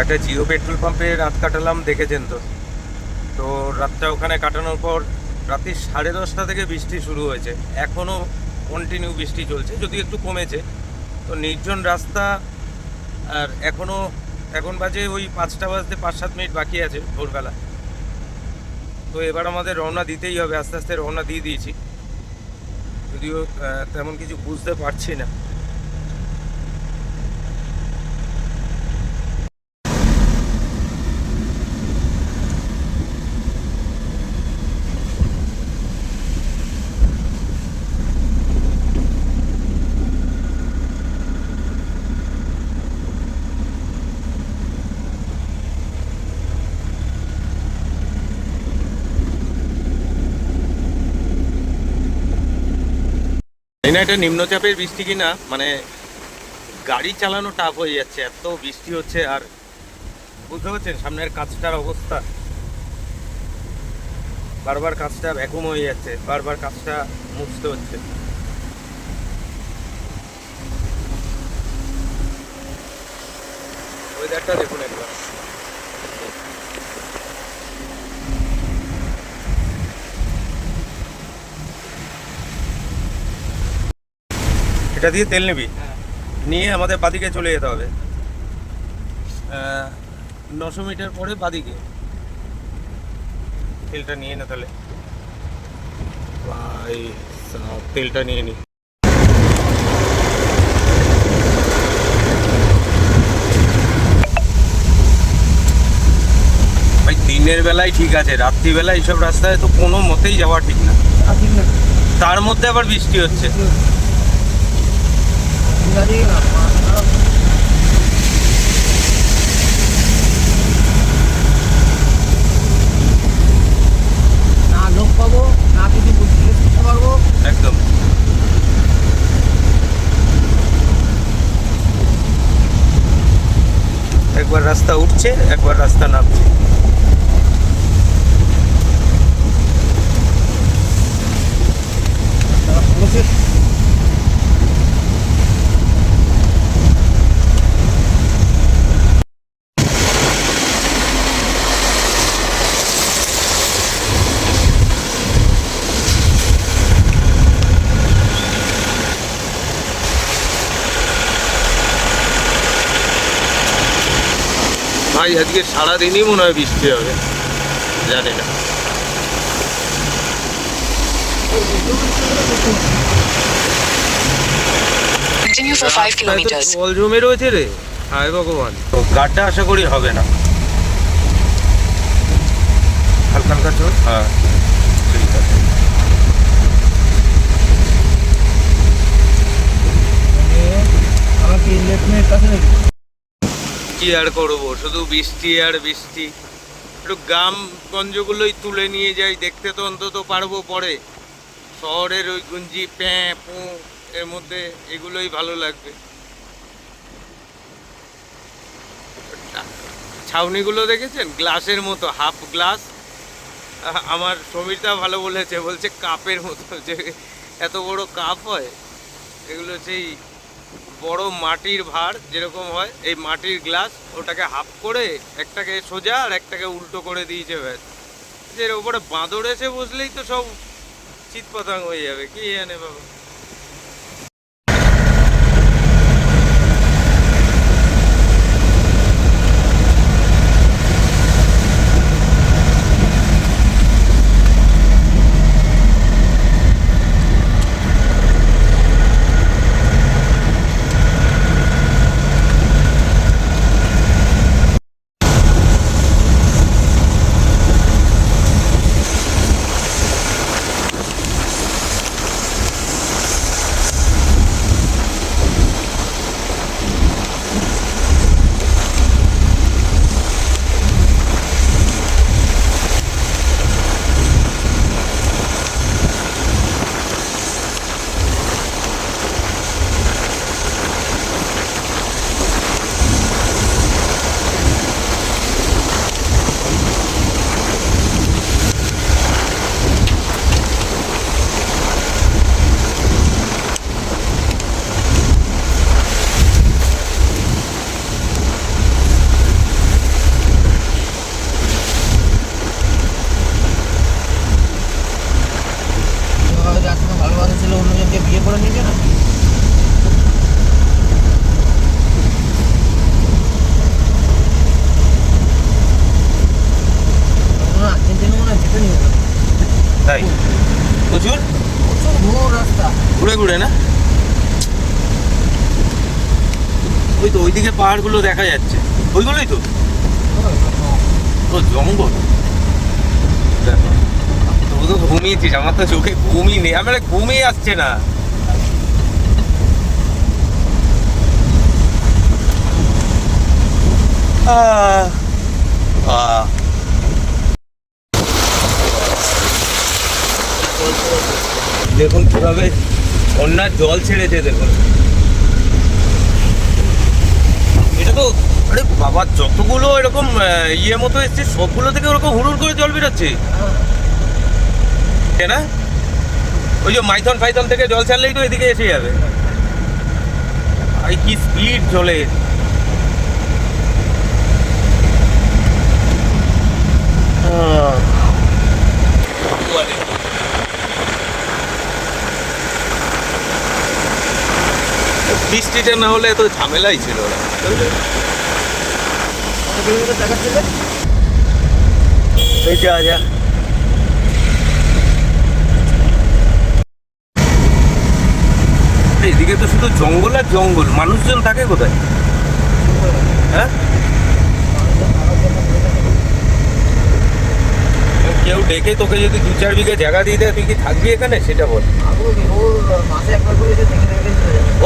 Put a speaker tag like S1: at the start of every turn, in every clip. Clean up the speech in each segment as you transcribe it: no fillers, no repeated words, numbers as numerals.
S1: একটা জিও পেট্রোল পাম্পে রাত কাটালাম, দেখেছেন তো। তো রাতটা ওখানে কাটানোর পর রাত্রি 10:30 থেকে বৃষ্টি শুরু হয়েছে, এখনও কন্টিনিউ বৃষ্টি চলছে, যদি একটু কমেছে। তো নির্জন রাস্তা, আর এখন বাজে ওই 5টা বাজতে 5-7 মিনিট বাকি আছে ভোরবেলা। তো এবার আমাদের রওনা দিতেই হবে, আস্তে আস্তে রওনা দিয়ে দিয়েছি, যদিও তেমন কিছু বুঝতে পারছি না। এই না, এটা নিম্নচাপের বৃষ্টি কিনা, মানে গাড়ি চালানো টাফ হয়ে যাচ্ছে, এত বৃষ্টি হচ্ছে। আর বুঝতে পারছেন সামনের কাজটার অবস্থা, বারবার কাজটা ভ্যাকুম হয়ে যাচ্ছে, বারবার কাজটা মুছতে হচ্ছে। ওয়েদারটা দেখুন একবার। এটা দিয়ে তেল নিবি, নিয়ে আমাদের বাদিকে চলে যেতে হবে। 900 মিটার পরে বাদিকে তেলটা নিয়ে না, তাহলে ভাই তেলটা নিয়ে নি। ভাই দিনের বেলায় ঠিক আছে, রাত্রিবেলা এইসব রাস্তায় তো কোনো মতেই যাওয়া ঠিক না, তার মধ্যে আবার বৃষ্টি হচ্ছে।
S2: না লোক পাবো, না কিছু বুঝতে পারবো।
S1: একদম একবার রাস্তা উঠছে, একবার রাস্তা নামছে। ভাই আজকে সারাদিনই মনে হয় বৃষ্টি হবে, জানি না।
S3: Continue for 5 kilometers.
S1: জল জমে রয়েছে রে, হায় ভগবান। তো গাড্ডা আশা করি হবে না, হালকা হালকা চল। হ্যাঁ ঠিক আছে।
S2: আমাকে ইলেকট্রিকের কাছে নাকি
S1: কি আর করবো, শুধু বৃষ্টি আর বৃষ্টি। একটু গ্রামগঞ্জগুলোই তুলে নিয়ে যাই, দেখতে তো অন্তত পারবো পরে। শহরের ওই গুঞ্জি প্যাঁ পু এর মধ্যে এগুলোই ভালো লাগবে। ছাউনিগুলো দেখেছেন, গ্লাসের মতো, হাফ গ্লাস। আমার সমীরটা ভালো বলেছে, বলছে কাপের মতো, যে এত বড় কাপ হয়। এগুলো সেই বড় মাটির ভাঁড় যেরকম হয়, এই মাটির গ্লাস, ওটাকে হাফ করে একটাকে সোজা আর একটাকে উল্টো করে দিয়েছে। ব্যাস, যে এর উপরে বাঁদর এসে বসলেই তো সব চিৎপতাং হয়ে যাবে, কি জানে বাবা। ওই তো ওইদিকে পাহাড়গুলো দেখা যাচ্ছে, ওইগুলোই তো তো জঙ্গল। দেখো তুই তো ঘুমিয়েছিস, আমার তো চোখে ঘুমই নেই, আমার ঘুমই আসছে না। দেখুন কিভাবে বন্যার জল ছেড়েছে, দেখুন এটা তো, আরে বাবা যতগুলো এরকম ইয়ে মতো এসছে সবগুলো থেকে ওরকম হুড়ুর করে জল বেরোচ্ছে, তাই না? ওই যে মাইথন ফাইথন থেকে জল ছাড়লেই তো এদিকে এসে যাবে। আর কি স্পিড জলে, বৃষ্টিটা না হলে তো ঝামেলাই ছিল না। এই যা যা এদিকে তো শুধু জঙ্গল আর জঙ্গল, মানুষজন থাকে কোথায়? হ্যাঁ, কেউ ডেকে তোকে যদি 2-4 বিঘা জায়গা দিয়ে দেয়, তুই কি থাকবি এখানে সেটা বল।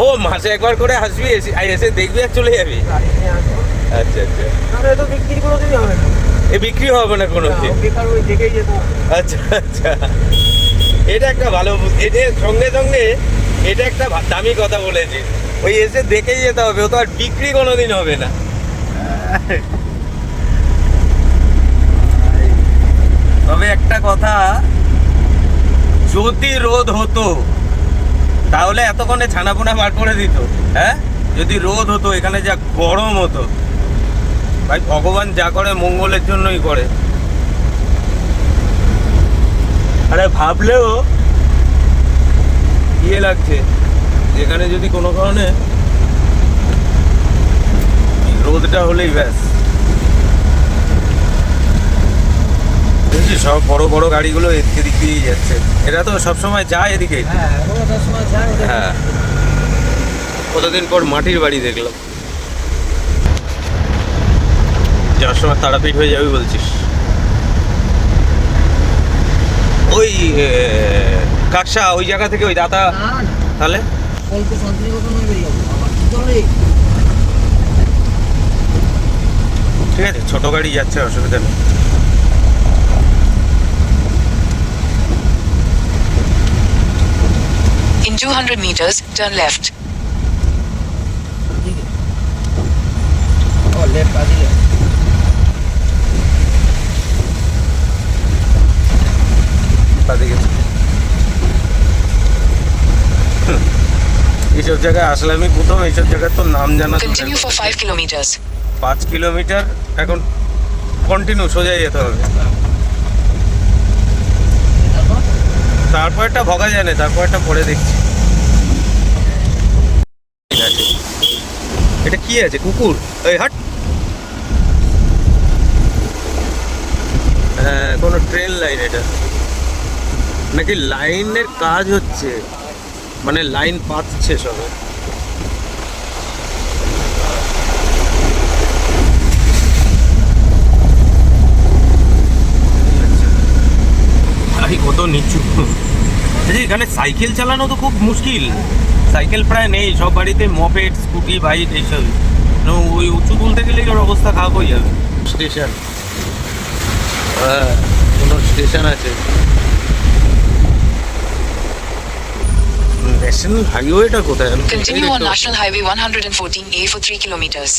S1: ও মাসে একবার করে আসবি, এসে দেখবি আর চলে যাবি? আচ্ছা আচ্ছা, এ বিক্রি হবে না কোনো দিন? আচ্ছা আচ্ছা, এটা একটা ভালো, এদের সঙ্গে সঙ্গে এটা একটা দামি কথা বলেছে, ওই এসে দেখেই যেতে হবে, ও তো আর বিক্রি কোনোদিন হবে না। তবে একটা কথা, যদি রোদ হতো তাহলে এতক্ষণে ছানাপোনা বার করে দিত। হ্যাঁ, যদি রোদ হতো, এখানে যা গরম হতো ভাই, ভগবান যা করে মঙ্গলের জন্যই করে। আরে ভাবলেও ইয়ে লাগছে, যেখানে যদি কোনো কারণে রোদটা হলেই ব্যাস। সব বড় বড় গাড়িগুলো এদিক দিয়েই যাচ্ছে, এরা তো সবসময় যায় এদিকে। হ্যাঁ, কতদিন পর মাটির বাড়ি দেখলাম। যাওয়ার সময় তারাপীঠ হয়ে যাবি বলছিস? ওই কাকসা ওই জায়গা থেকে ওই দাতা, তাহলে ঠিক আছে, ছোট গাড়ি যাচ্ছে, অসুবিধা নেই।
S3: In 200 meters, turn left.
S1: এইসব জায়গায় আসলে আমি প্রথম, এইসব জায়গার তো নাম জানা।
S3: Continue for 5 kilometers.
S1: 5 কিলোমিটার এখন কন্টিনিউ সোজাই যেতে হবে। তারপর একটা ভগা যায় না, তারপর একটা পরে দেখছি। এটা কি আছে? কুকুর? এই হাট। হ্যাঁ, কোনো ট্রেন লাইন এটা নাকি? লাইনের কাজ হচ্ছে, মানে লাইন পাচ্ছে সবে। কত নিচু, এখানে সাইকেল চালানো তো খুব মুশকিল, সাইকেল প্রায় নেই, সব বাড়িতে মপেড, স্কুটি, বাইক এইসব। ওই উঁচু তুলতে গেলেই ওর অবস্থা খারাপ হয়ে যাবে। স্টেশন, হ্যাঁ কোনো স্টেশন আছে। ন্যাশনাল হাইওয়েটা কোথায়?
S3: Continue on National Highway 114A for 3 kilometers.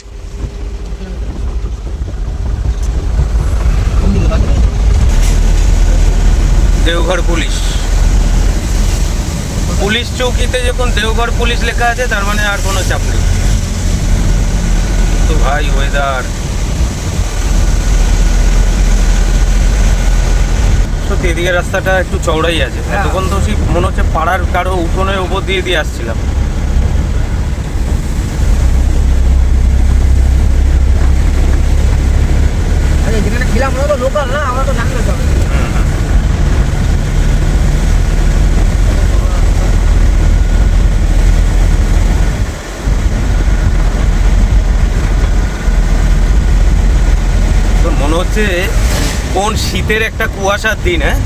S1: Deoghar police, police চৌকিতে যখন দেওঘর পুলিশ লেখা আছে, তার মানে আর কোনো চাপ নেই। তো ভাই ওয়েদার সত্যি, এদিকে রাস্তাটা একটু চওড়াই আছে। এতক্ষণ তো সেই মনে হচ্ছে পাড়ার কারো উঠোনের উপর দিয়ে দিয়ে আসছিলাম।
S2: যেখানে ছিলাম লোকাল না, আমরা তো জানি না।
S1: হচ্ছে কোন শীতের একটা কুয়াশার দিন। হ্যাঁ,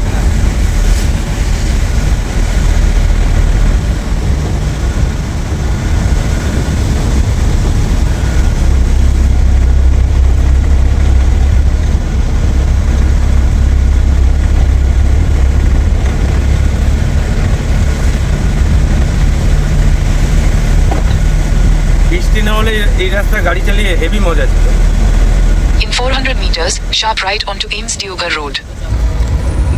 S1: বৃষ্টি না হলে এই রাস্তায় গাড়ি চালিয়ে হেভি মজা ছিল।
S3: In 400 meters, sharp right onto Ames Deoghar Road.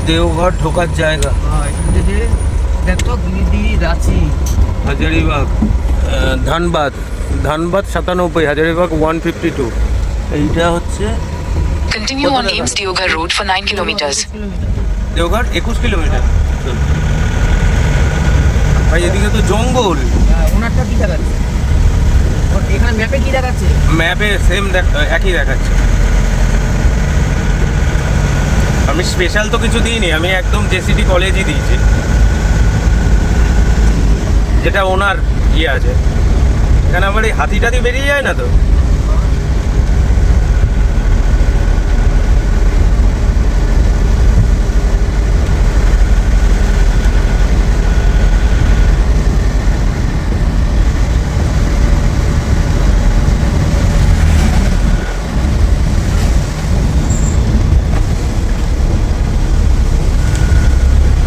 S1: Deoghar ঢোকার জায়গা,
S2: এখান থেকে দেখতো গিরিডি রাঁচি।
S1: হাজারিবাগ, ধানবাদ, ধানবাদ 97, হাজারিবাগ 152। এইটা হচ্ছে
S3: Continue on Ames Deoghar Road for 9 kilometers.
S1: Deoghar 21 kilometre. ভাই এদিকে তো জঙ্গল।
S2: ওনারটা কি দেখাচ্ছে? এখানে ম্যাপে কি দেখাচ্ছে?
S1: ম্যাপে সেম একই দেখাচ্ছে। আমি স্পেশাল তো কিছু দিইনি, আমি একদম জেসিডি কলেজই দিয়েছি, যেটা ওনার ইয়ে আছে। এখানে আমার এই হাতি টাতি বেরিয়ে যায় না তো।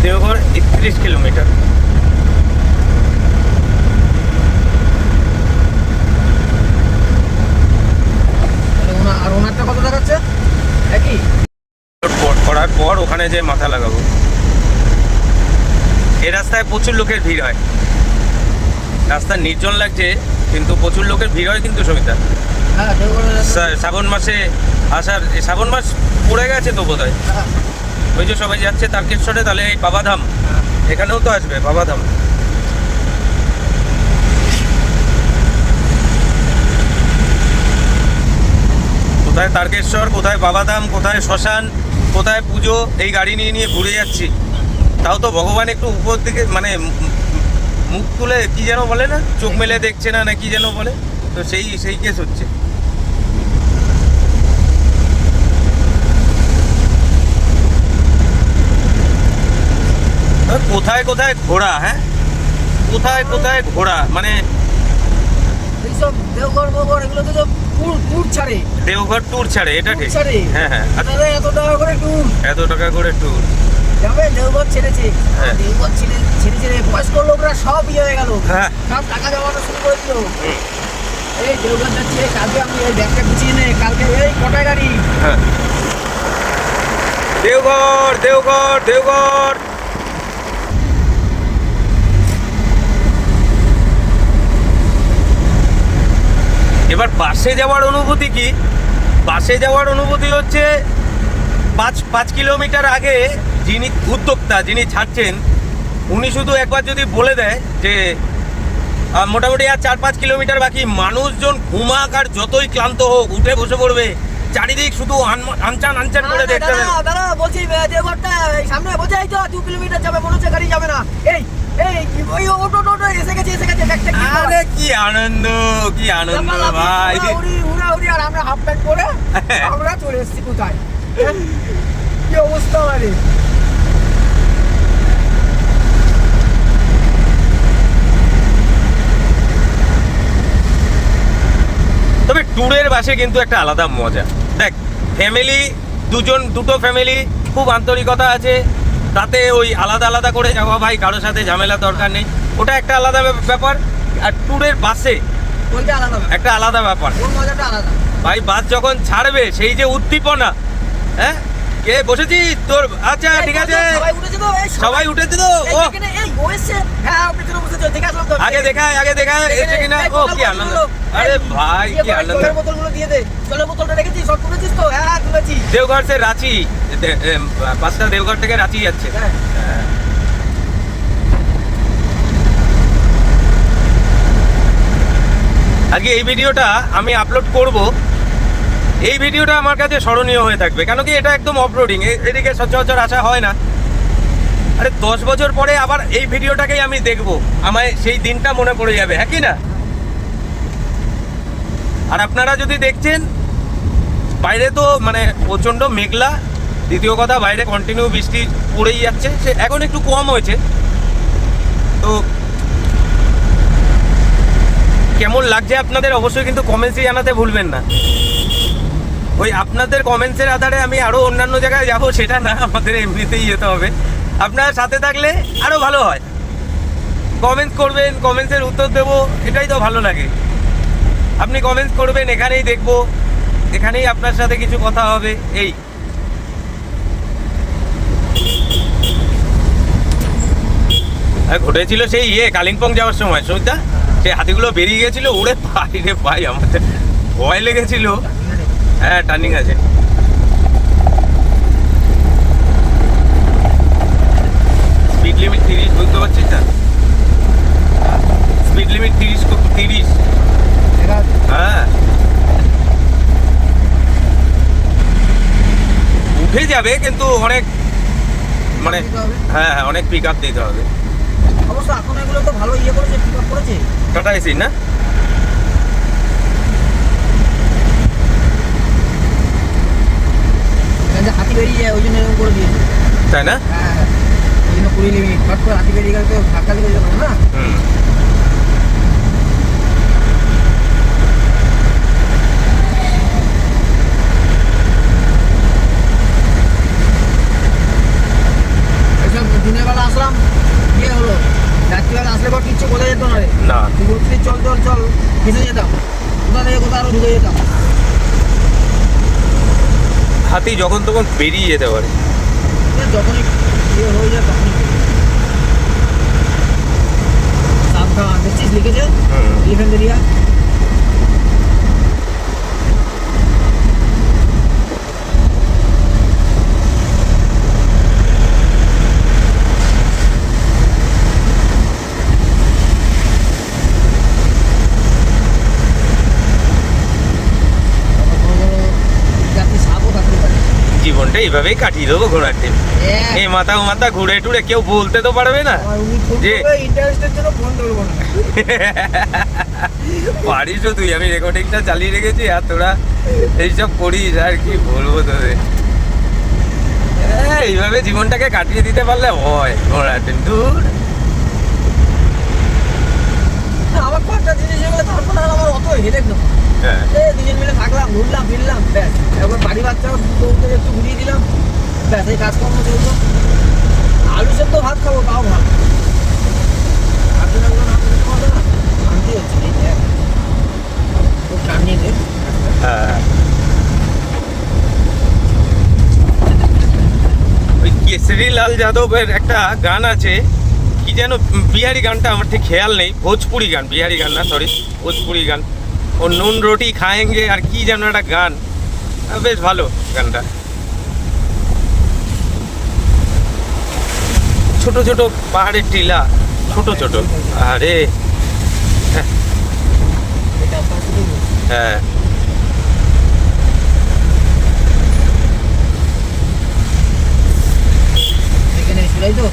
S1: দেওঘর 31 কিলোমিটার।
S2: আর ওনারটা কত দেখাচ্ছে? একই
S1: করার পর ওখানে যে মাথা লাগাবো। এই রাস্তায় প্রচুর লোকের ভিড় হয়। রাস্তা নির্জন লাগছে কিন্তু প্রচুর লোকের ভিড় হয় কিন্তু সবিতা।
S2: হ্যাঁ দেওঘরের
S1: শ্রাবণ মাসে আসার, শ্রাবণ মাস পড়ে গেছে তো বোধ হয়। ওই যে সবাই যাচ্ছে তারকেশ্বরে, তাহলে এই বাবাধাম এখানেও তো আসবে বাবাধাম। কোথায় তারকেশ্বর, কোথায় বাবাধাম, কোথায় শ্মশান, কোথায় পুজো, এই গাড়ি নিয়ে নিয়ে ঘুরে যাচ্ছি। তাও তো ভগবান একটু উপর দিকে মানে মুখ তুলে কি যেন বলে না, চোখ মেলে দেখছে না, না কি যেন বলে, তো সেই কেস হচ্ছে। কোথায় কোথায় ঘোড়া, হ্যাঁ কোথায় কোথায় ঘোড়া, মানে
S2: এইসব দেওঘর মোগর এগুলো তো ট্যুর ছাড়ে।
S1: দেওঘর ট্যুর ছাড়ে, এটা ঠিক।
S2: ছাড়ে।
S1: হ্যাঁ হ্যাঁ,
S2: আপনারা এত টাকা করে ট্যুর
S1: এত টাকা করে ট্যুর
S2: যাবে। দেওঘর ছেড়েছে,
S1: হ্যাঁ।
S2: দেওঘর ছেড়ে ছেড়ে বয়স্ক লোকরা সব ইয়ে হয়ে গেল,
S1: হ্যাঁ।
S2: সব টাকা জমানো শুরু করে দিল। এই দেওঘর যাচ্ছে, কালকে আমি এই ব্যাগটা গুছিয়ে নে, কালকে এই কটায় গাড়ি।
S1: হ্যাঁ, দেওঘর দেওঘর দেওঘর। এবার বাসে যাওয়ার অনুভূতি কি? বাসে যাওয়ার অনুভূতি হচ্ছে 5 কিলোমিটার আগে যিনি উদ্যোক্তা, যিনি ছাড়ছেন, উনি শুধু একবার যদি বলে দেয় যে মোটামুটি আর 4-5 কিলোমিটার বাকি, মানুষজন ঘুমাক আর যতই ক্লান্ত হোক উঠে বসে পড়বে। চারিদিক শুধু আনচান আনচান করে দেখতে হবে।
S2: দাদা বলছি দেওঘরটা সামনে বোঝাই তো 2 কিলোমিটার যাবে, মনে হচ্ছে গাড়ি যাবে না। এই এই ওই ওটো এসে গেছে ব্যাগটা কি?
S1: আরে কি আনন্দ, কি আনন্দ ভাই।
S2: উড়াউড়ি, আর আমরা হাফ প্যান্ট পরে আমরা চলে এসেছি কোথায়। কি অবস্থা মানে।
S1: তবে ট্যুরের বাসে কিন্তু একটা আলাদা মজা। দেখ, ফ্যামিলি দুটো ফ্যামিলি খুব আন্তরিকতা আছে, তাতে ওই আলাদা আলাদা করে যাওয়া, ভাই কারোর সাথে ঝামেলা দরকার নেই, ওটা একটা আলাদা ব্যাপার। আর ট্যুরের বাসে
S2: ওইটা আলাদা,
S1: একটা আলাদা ব্যাপার
S2: ওর মজাটা আলাদা
S1: ভাই। বাস যখন ছাড়বে সেই যে উদ্দীপনা, হ্যাঁ কে বসেছিস তোর, আচ্ছা ঠিক আছে সবাই উঠেছে তো, ও আগে দেখায় এসে কিনা, ও কি আনন্দ। আরে ভাই কি আনন্দ। দেওঘর সে রাঁচি, বাসটা দেওঘর থেকে রাঁচি যাচ্ছে। আজকে এই ভিডিওটা আমি আপলোড করব, এই ভিডিওটা আমার কাছে স্মরণীয় হয়ে থাকবে, কেন কি এটা একদম অফরোডিং, এদিকে সচরাচর আসা হয় না। আরে 10 বছর পরে আবার এই ভিডিওটাকেই আমি দেখবো, আমায় সেই দিনটা মনে পড়ে যাবে, হ্যাঁ কি না? আর আপনারা যদি দেখছেন বাইরে তো মানে প্রচণ্ড মেঘলা, দ্বিতীয় কথা বাইরে কন্টিনিউ বৃষ্টি পড়েই যাচ্ছে, সে এখন একটু কম হয়েছে। তো কেমন লাগছে আপনাদের অবশ্যই কিন্তু কমেন্টসে জানাতে ভুলবেন না। ওই আপনাদের কমেন্টসের আধারে আমি আরও অন্যান্য জায়গায় যাব সেটা না, আমাদের এমনিতেই যেতে হবে। আপনার সাথে থাকলে আরও ভালো হয়, কমেন্টস করবেন, কমেন্টসের উত্তর দেবো, এটাই তো ভালো লাগে। আপনি কমেন্টস করবেন, এখানেই দেখবো, এখানেই আপনার সাথে কিছু কথা হবে। এই ঘটেছিল সেই কালিম্পং যাওয়ার সময় সুমিতা, সেই হাতিগুলো বেরিয়ে গেছিল, উড়ে পাই রে পাই, আমাদের ভয় লেগেছিল। হ্যাঁ, টার্নিং আছে। স্পিড লিমিট 30, বুঝতে পারছিস না? Speed limit 30। হ্যাঁ, উঠে যাবে কিন্তু অনেক মানে, হ্যাঁ হ্যাঁ, অনেক পিক আপ দিতে হবে।
S2: অবশ্য এখন এগুলো তো ভালো ইয়ে করেছে, পিক আপ করেছে
S1: টাটা এসি না?
S2: হাতি বেরিয়ে যায়, ওই জন্য এরকম করে দিয়েছে।
S1: তাই না?
S2: হ্যাঁ, ওই জন্য 20 লিমিট, হট করে হাতি বেরিয়ে গেলে তো ধাক্কা দিতে যাবে না।
S1: হুম।
S2: এসব দিনের বেলা আসলাম, ইয়ে হলো, রাত্রিবেলা আসলে পর কিচ্ছু কোথায় যেত না রে।
S1: না,
S2: তুই বলছিস চল চল চল, ফেসে যেতাম, কোথা থেকে কোথা আরো ঢুকে যেতাম।
S1: হাতি যখন তখন বেরিয়ে যেতে পারে।
S2: যখনই ইয়ে হয়ে যায় তখনই সাবধান, দেখছিস লিখেছে এলিফ্যান্ট এরিয়া।
S1: জীবনটা এইভাবেই কাটিয়ে দেবো ঘোড়ার টিম। এই মাথা মাথা ঘুরে টুরে কেউ বলতে তো পারবে না যে
S2: ইন্টারেস্টের জন্য ফোন ধরবো না।
S1: পারিস তুই, আমি রেকর্ডিংটা চালিয়ে রেখেছি আর তোরা এইসব করিস, আর কি বলবো তোদের। এইভাবে জীবনটাকে কাটিয়ে দিতে পারলে হয় ঘোড়ার টিম। দূর,
S2: আমার কয়েকটা জিনিস এগুলো, তারপর আর আমার অত হেডেক না।
S1: হ্যাঁ,
S2: দুজন মিলে থাকলাম, ঘুরলাম ফিরলাম, ব্যাস। একবার বাড়ি বাচ্চা বউকে একটু ঘুরিয়ে দিলাম, ব্যাস, এই কাজকর্ম চলতো। আলু সেদ্ধ ভাত খাবো, তাও ভাত। ভাতগুলো না খেতে পারবে না, শান্তি হচ্ছে এই দেখ। খুব টানিয়ে দে।
S1: হ্যাঁ। ওই কেসরি লাল যাদবের একটা গান আছে, কি যেন বিহারি গানটা, আমার ঠিক খেয়াল নেই। ভোজপুরি গান, বিহারি গান না, সরি, ভোজপুরি গান। ও নুন রুটি খায়েঙ্গে, আর কি যেন একটা গান, বেশ ভালো গানটা। ছোট ছোট পাহাড়ের টিলা, ছোট ছোট, আরে
S2: এটা পাশে
S1: হ্যাঁ।
S2: এখানে শুলাই তো।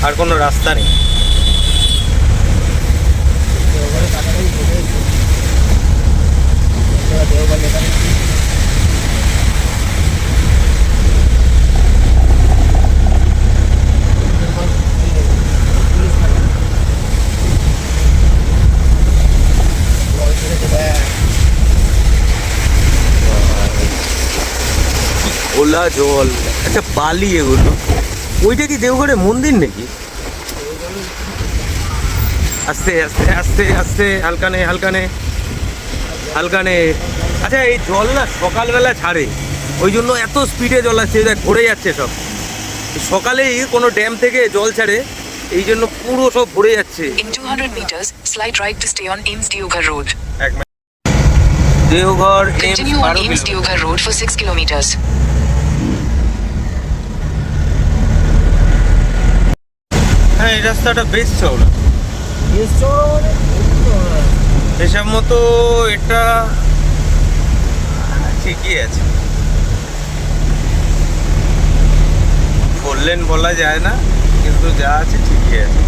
S1: আর কোনো রাস্তা নেই।
S2: দেওঘরে কাছাকাছি চলে এসেছি। দেওঘর লেখা দেখছি।
S1: খোলা জল, আচ্ছা বালি এগুলো, ওইটা কি দেওঘরে মন্দির নাকি? আস্তে আস্তে আস্তে আস্তে, হালকা নে হালকা নে হালকা নে। আচ্ছা, এই জল না সকালবেলা ছাড়ে, ওই জন্য এত স্পিডে জল আসছে, দেখ ভরে যাচ্ছে সব। সকালেই কোনো ড্যাম থেকে জল ছাড়ে, এই জন্য পুরো সব ভরে যাচ্ছে।
S3: In 200 meters, slide right to stay on Ames Deoghar Road.
S1: এক minute, Deoghar AIIMS
S3: Continue on
S1: 12
S3: Ames
S1: kilometre.
S3: Deoghar Road for 6 kilometers.
S1: হ্যাঁ, এই রাস্তাটা বেশ চওড়া, হিসাব মতো এটা ঠিকই আছে। বললেন বলা যায় না, কিন্তু যা আছে ঠিকই আছে।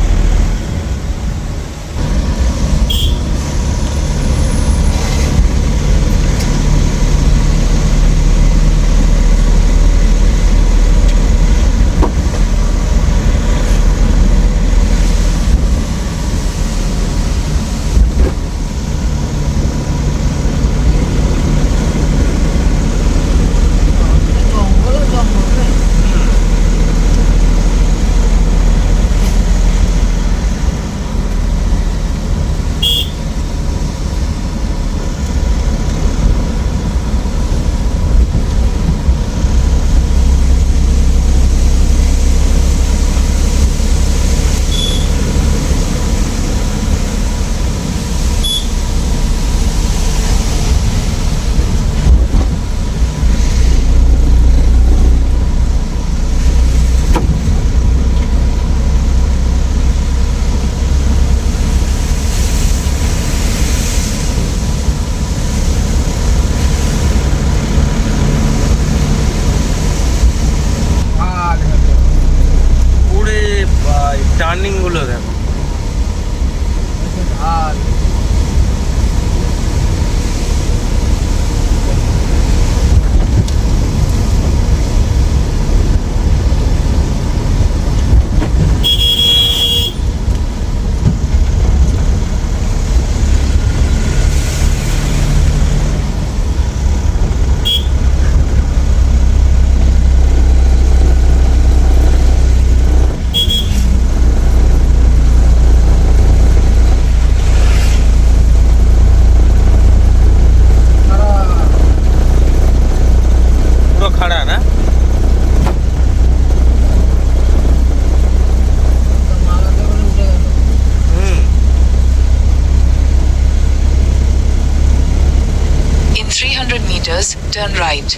S3: meters, turn right.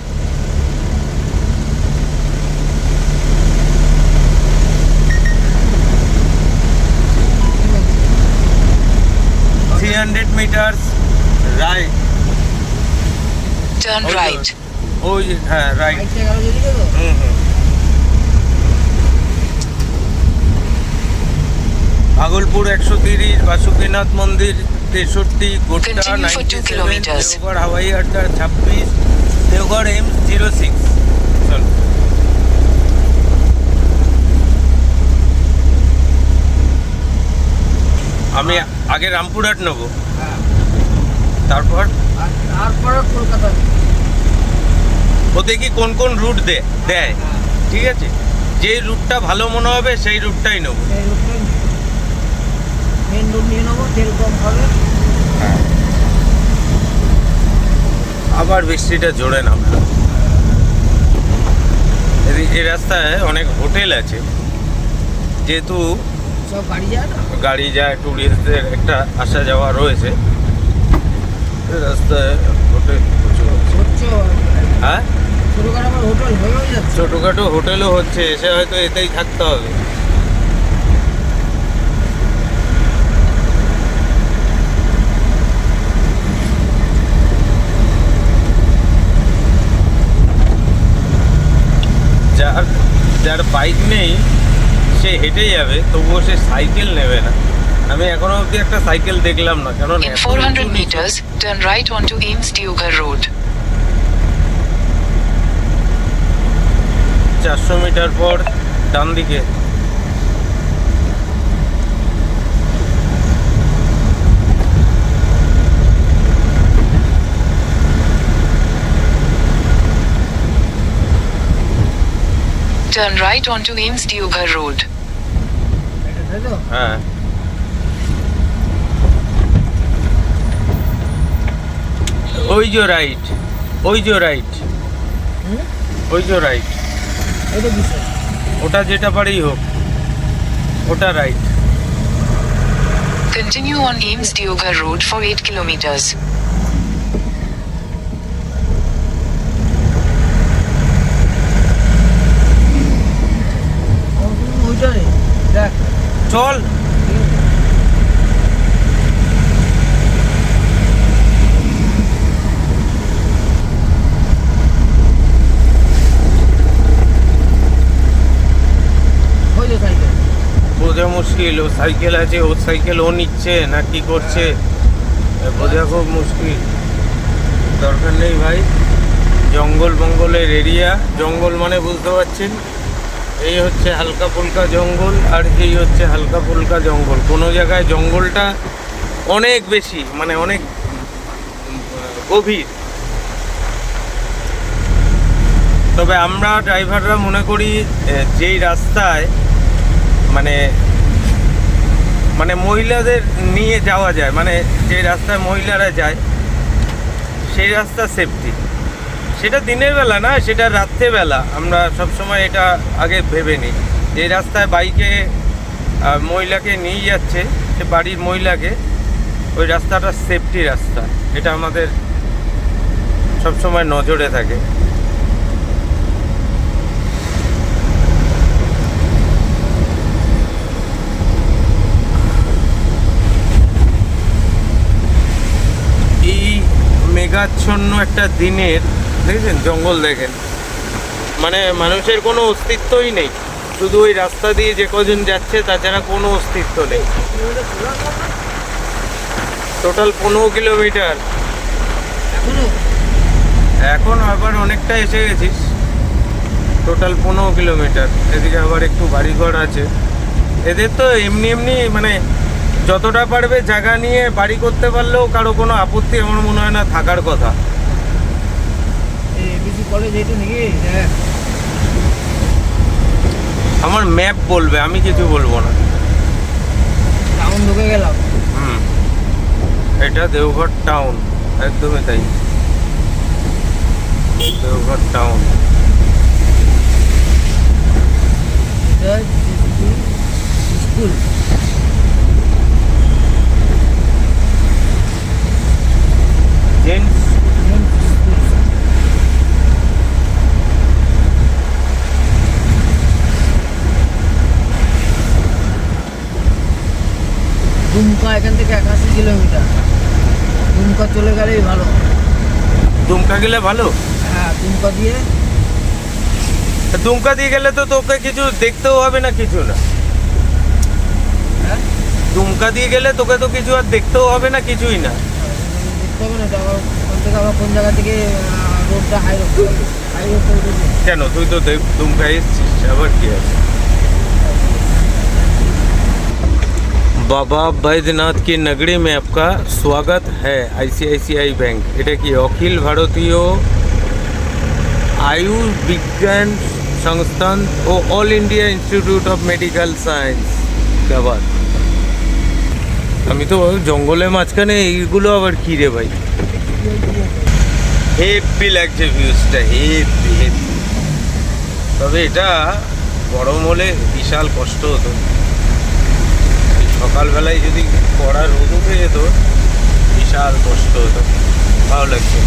S1: Three 300 metres right.
S3: Turn right.
S1: ওই যে, হ্যাঁ রাইট।
S2: বাইকটা গেল যেদিকে তো
S1: হুম হুম। ভাগলপুর 130, বাসুকীনাথ মন্দির 63, Godda
S3: Continue for 2
S1: 97,
S3: kilometers.
S1: Deoghar হাওয়াই আড্ডা 26, দেওঘর এমস 06। চল। আমি আগে রামপুরহাট নেবো,
S2: হ্যাঁ
S1: তারপর
S2: আর তারপরে কলকাতা
S1: ও দেখি কোন কোন রুট দেয়।
S2: হ্যাঁ
S1: ঠিক আছে, যে রুটটা ভালো মনে হবে সেই রুটটাই নেবো।
S2: সেই রুটটা মেন রুট নিয়ে নেবো, তেল কম হবে।
S1: আবার বৃষ্টিটা জোরে নামলো। এই রাস্তায় অনেক হোটেল আছে, যেহেতু
S2: সব গাড়ি যায় না,
S1: গাড়ি যায়, টুরিস্টদের একটা আসা যাওয়া রয়েছে, এই রাস্তায় হোটেল প্রচুর আছে।
S2: হচ্ছে
S1: হ্যাঁ,
S2: ছোটোখাটো আমার হোটেল হয়েও যাচ্ছে।
S1: ছোটোখাটো হোটেলও হচ্ছে, এসে হয়তো এতেই থাকতে হবে। যার যার বাইক নেই সে হেঁটে যাবে, তবুও সে সাইকেল নেবে না। আমি এখনো অবধি একটা সাইকেল দেখলাম না, কারণ
S3: In 400 meters, turn right onto Ames Deoghar Road.
S1: 400 metre পর ডান দিকে।
S3: Turn right onto Ames Deoghar Road.
S2: এটা তাই তো?
S1: হ্যাঁ, ওই যে রাইট, ওই যে রাইট,
S2: হুম?
S1: ওই যে রাইট,
S2: এটা কিসের?
S1: ওটা যেটা পারেই হোক, ওটা right.
S3: Continue on Ames Deoghar Road for 8 kilometers.
S2: ওইটা রে, দেখ
S1: চল।
S2: ঠিক আছে। ওই যে সাইকেল।
S1: বোঝা মুশকিল, ও সাইকেল আছে, ওর সাইকেল ও নিচ্ছে না কি করছে, বোঝা খুব মুশকিল। দরকার নেই ভাই, জঙ্গল মঙ্গলের এরিয়া। জঙ্গল মানে বুঝতে পারছেন, এই হচ্ছে হালকা ফুলকা জঙ্গল, আর এই হচ্ছে হালকা ফুলকা জঙ্গল। কোনো জায়গায় জঙ্গলটা অনেক বেশি, মানে অনেক গভীর। তবে আমরা ড্রাইভাররা মনে করি যেই রাস্তায় মানে মানে মহিলাদের নিয়ে যাওয়া যায়, মানে যে রাস্তায় মহিলারা যায় সেই রাস্তা সেফটি। সেটা দিনের বেলা না, সেটা রাত্রেবেলা। আমরা সবসময় এটা আগে ভেবে নিই, যে রাস্তায় বাইকে মহিলাকে নিয়ে যাচ্ছে, সে বাড়ির মহিলাকে, ওই রাস্তাটা সেফটি রাস্তা। এটা আমাদের সবসময় নজরে থাকে। এই মেঘাচ্ছন্ন একটা দিনের দেখেছেন জঙ্গল, দেখেন মানে মানুষের কোনো অস্তিত্বই নেই, শুধু ওই রাস্তা দিয়ে যে কজন যাচ্ছে তাছাড়া কোনো অস্তিত্ব নেই। Total 15 kilometre.
S2: এখনো
S1: এখন আবার অনেকটা এসে গেছিস। Total 15 kilometre. এদিকে আবার একটু বাড়িঘর আছে এদের। তো এমনি এমনি মানে যতটা পারবে জায়গা নিয়ে বাড়ি করতে পারলেও কারো কোনো আপত্তি আমার মনে হয় না থাকার কথা।
S2: এবিসি কলেজ এইটা নাকি? হ্যাঁ
S1: আমার ম্যাপ বলবে, আমি কিছু বলবো না।
S2: টাউন ঢুকে গেলাম।
S1: হুম, এটা দেওঘর টাউন, একদমই তাই, দেওঘর টাউন।
S2: এটা স্কুল।
S1: জেন্টস
S2: দুমকা চলে গেলেই ভালো।
S1: দুমকা গেলে ভালো।
S2: হ্যাঁ, দুমকা দিয়ে
S1: দুমকা দিয়ে গেলে তো তোকে কিছু দেখতেও হবে না, কিছু না।
S2: হ্যাঁ
S1: দুমকা দিয়ে গেলে তোকে তো কিছু আর দেখতেও হবে না, কিছুই না।
S2: দেখতে হবে না তো, আবার ওখান থেকে আবার কোন জায়গা থেকে রোডটা হাই রোড করে দিয়েছে।
S1: কেন, তুই তো দুমকা এসছিস, আবার কি আছে। বাবা বৈদ্যনাথ की नगरी में आपका स्वागत है। ICICI बैंक, এটা কি অখিল ভারতীয় আয়ুর্বিজ্ঞান সংস্থান ও all India institute of medical science. আবার আমি তো জঙ্গলের মাঝখানে, এইগুলো আবার কি রে ভাই। হেভি লাগছে ভিউজটা, হেভি হেভি। তবে এটা গরম হলে বিশাল কষ্ট হতো। সকালবেলায় যদি কড়া রোদ উঠে যেত, বিশাল কষ্ট হতো। ভালো লাগছে।